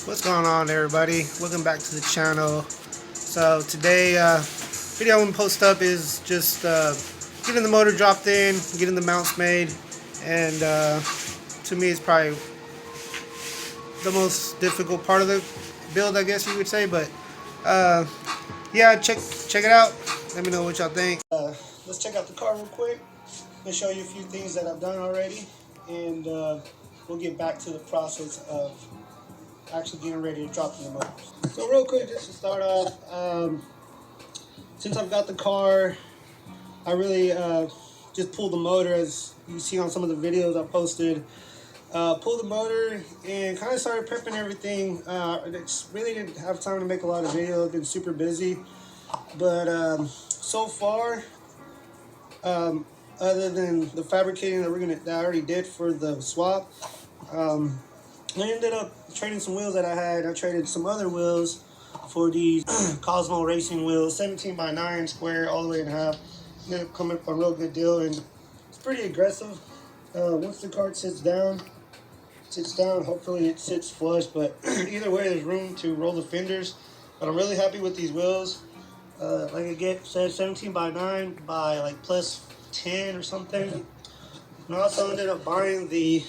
What's going on, everybody? Welcome back to the channel. So today video I'm going to post up is just getting the motor dropped in, getting the mounts made, and to me it's probably the most difficult part of the build, I guess you would say. But yeah, check it out. Let me know what y'all think. Let's check out the car real quick. I'm gonna show you a few things that I've done already, and we'll get back to the process of actually getting ready to drop in the motor. So real quick, just to start off, since I've got the car, I really just pulled the motor, as you see on some of the videos I posted. Pulled the motor and kind of started prepping everything. Really didn't have time to make a lot of videos. I've been super busy, but so far, other than the fabricating that I already did for the swap, I ended up trading some wheels that I had. I traded some other wheels for these Cosmo racing wheels, 17x9 square, all the way in half. Ended up coming up a real good deal, and it's pretty aggressive. Once the cart sits down, hopefully it sits flush, but either way there's room to roll the fenders. But I'm really happy with these wheels. Like I said, 17x9 by like plus 10 or something. And I also ended up buying the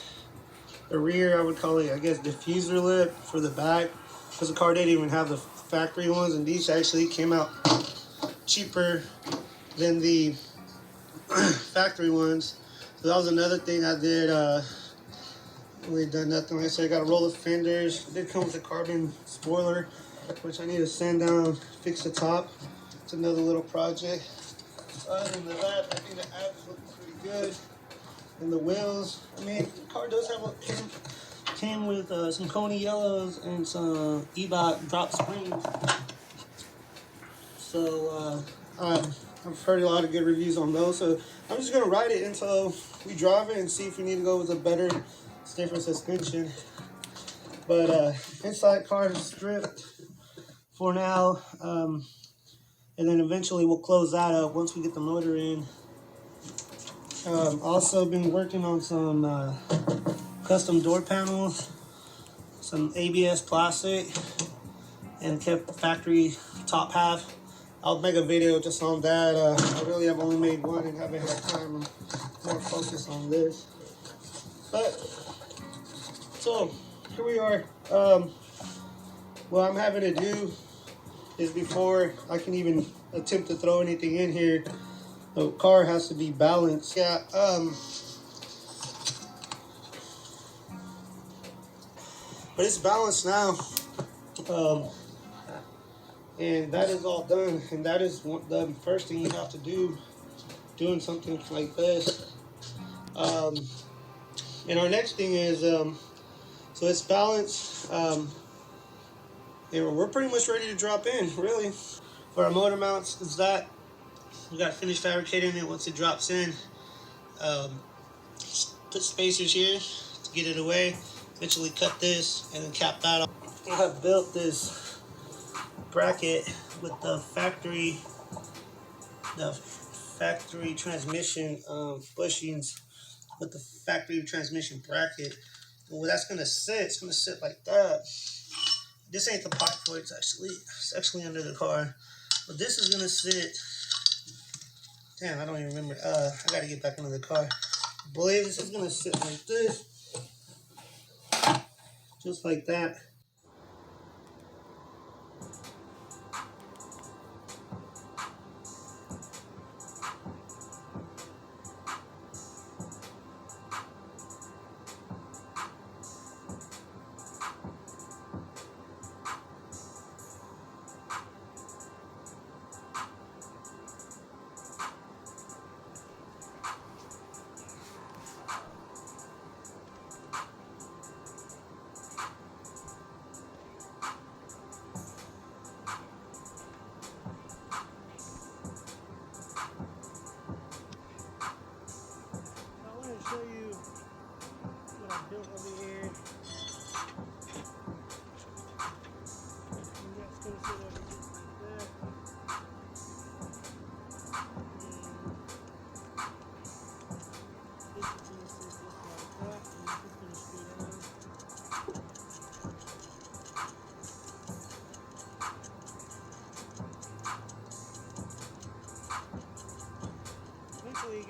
rear, I would call it, I guess, diffuser lip for the back, because the car didn't even have the factory ones, and these actually came out cheaper than the factory ones. So that was another thing I did. Really done nothing. Like I said, I got to roll the fenders. It did come with a carbon spoiler, which I need to sand down, fix the top. It's another little project. Other than that, I think the abs look pretty good. And the wheels, I mean, the car does have came with some Coney yellows and some Ebot drop springs. So I've heard a lot of good reviews on those. So I'm just gonna ride it until we drive it and see if we need to go with a better, stiffer suspension. But inside car is stripped for now, and then eventually we'll close that up once we get the motor in. Also been working on some custom door panels, some ABS plastic, and kept the factory top half. I'll make a video just on that. I really have only made one and haven't had time. I'm more focused on this. But so here we are. What I'm having to do is, before I can even attempt to throw anything in here, the car has to be balanced. Yeah. But it's balanced now. And that is all done, and that is the first thing you have to do doing something like this. And our next thing is, so it's balanced, and we're pretty much ready to drop in, really. For our motor mounts, is that we got to finish fabricating it once it drops in. Put spacers here to get it away, eventually cut this, and then cap that off. I have built this bracket with the factory transmission bushings, with the factory transmission bracket. Well, that's gonna sit. It's gonna sit like that. This ain't the pocket for it. It's actually under the car. But this is gonna sit. Damn, I don't even remember. I gotta get back into the car. I believe this is gonna sit like this, just like that.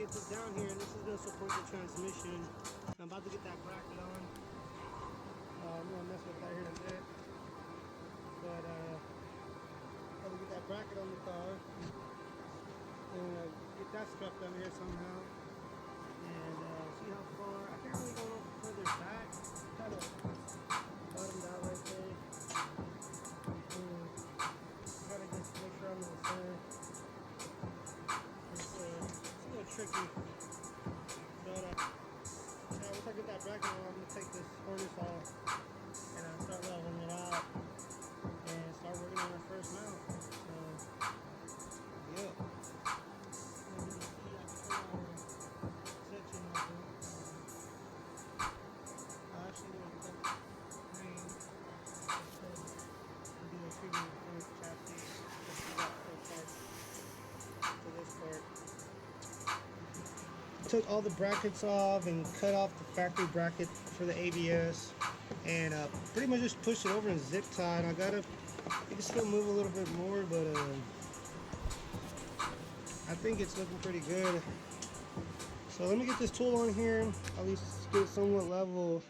get this down here, and this is going to support the transmission. I'm about to get that bracket on. I'm going to mess with that here in a bit. But I'm going to get that bracket on the car. And get that strapped on here somehow. And see how far. I can't really go further back. Kind of bottomed out right there. Gotta just make sure I'm in the center. It's a little tricky. But once I get that bracket on, I'm gonna take this harness off and start leveling it out and start working on our first mount. So yeah. Took all the brackets off and cut off the factory bracket for the ABS, and pretty much just pushed it over and zip tied. I can still move a little bit more, but I think it's looking pretty good. So let me get this tool on here, at least get it somewhat level,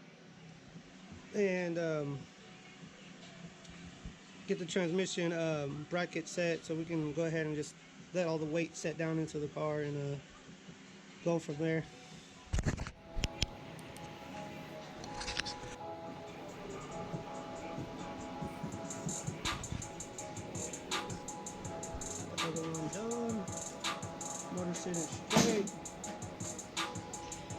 and get the transmission bracket set so we can go ahead and just let all the weight set down into the car and go from there. Other one done. Motor sitting straight.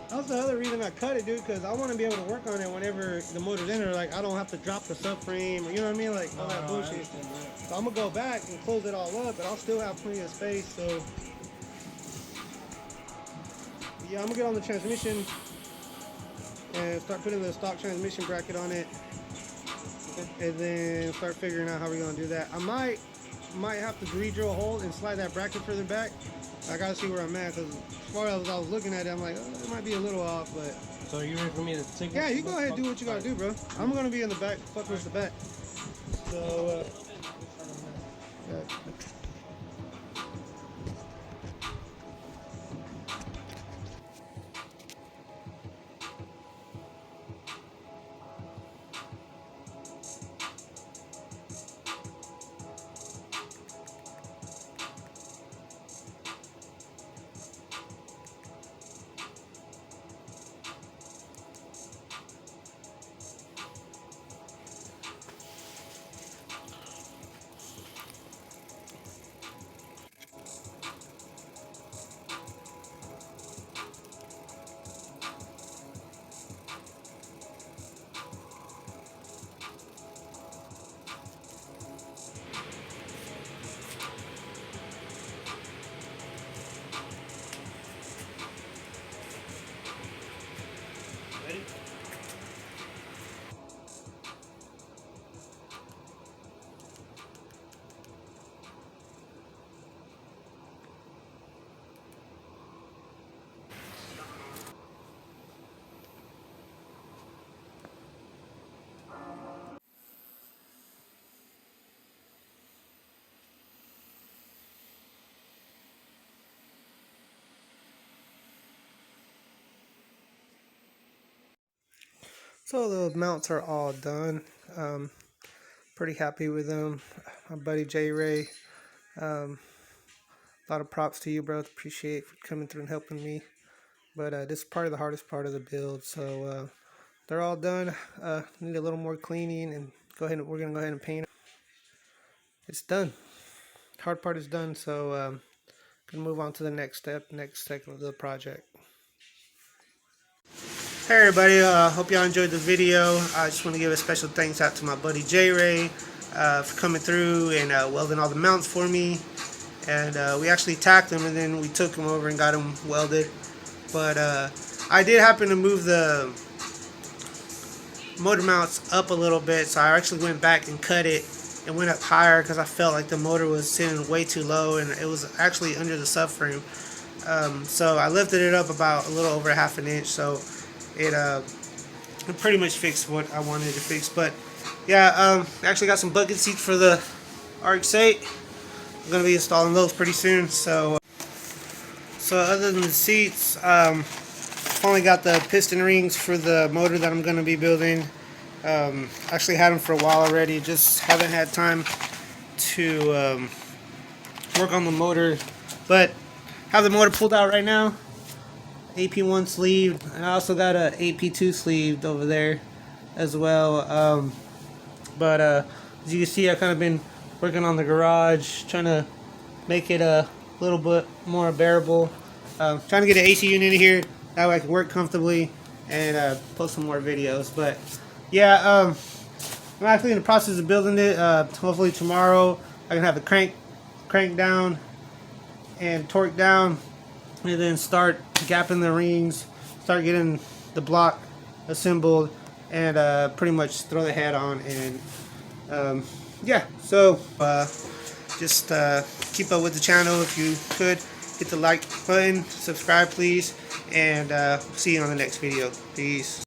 That's the other reason I cut it, dude, because I want to be able to work on it whenever the motor's in there. Like, I don't have to drop the subframe, or you know what I mean? Like, all that bullshit. So I'm going to go back and close it all up, but I'll still have plenty of space, so yeah, I'm gonna get on the transmission and start putting the stock transmission bracket on it, and then start figuring out how we're gonna do that. I might have to re-drill a hole and slide that bracket further back. I gotta see where I'm at, because as far as I was looking at it, I'm like, oh, it might be a little off, but. So you ready for me to take? Yeah, you go ahead and do what you gotta do, bro. I'm gonna be in the back, fuck with the back. So, yeah. So the mounts are all done. Pretty happy with them. My buddy J Ray, a lot of props to you, bro. Appreciate for coming through and helping me. But this is probably the hardest part of the build. So they're all done. Need a little more cleaning, and we're gonna go ahead and paint them. It's done. Hard part is done. So gonna move on to the next step, next second of the project. Hey everybody, hope y'all enjoyed the video. I just want to give a special thanks out to my buddy J Ray for coming through and welding all the mounts for me. And we actually tacked them, and then we took them over and got them welded. But I did happen to move the motor mounts up a little bit, so I actually went back and cut it and went up higher because I felt like the motor was sitting way too low, and it was actually under the subframe. So I lifted it up about a little over ½ an inch, so it pretty much fixed what I wanted to fix. But yeah, actually got some bucket seats for the Rx-8. I'm gonna be installing those pretty soon. So So other than the seats, only got the piston rings for the motor that I'm going to be building. Actually had them for a while already, just haven't had time to work on the motor, but have the motor pulled out right now. AP1 sleeved, and I also got a AP2 sleeved over there as well. But as you can see, I've kind of been working on the garage, trying to make it a little bit more bearable. Trying to get an AC unit in here, that way I can work comfortably and post some more videos. But yeah, I'm actually in the process of building it. Hopefully tomorrow I can have the crank down and torque down, and then start gapping the rings, start getting the block assembled, and pretty much throw the head on. And yeah, so just keep up with the channel if you could. Hit the like button, subscribe please, and see you on the next video. Peace.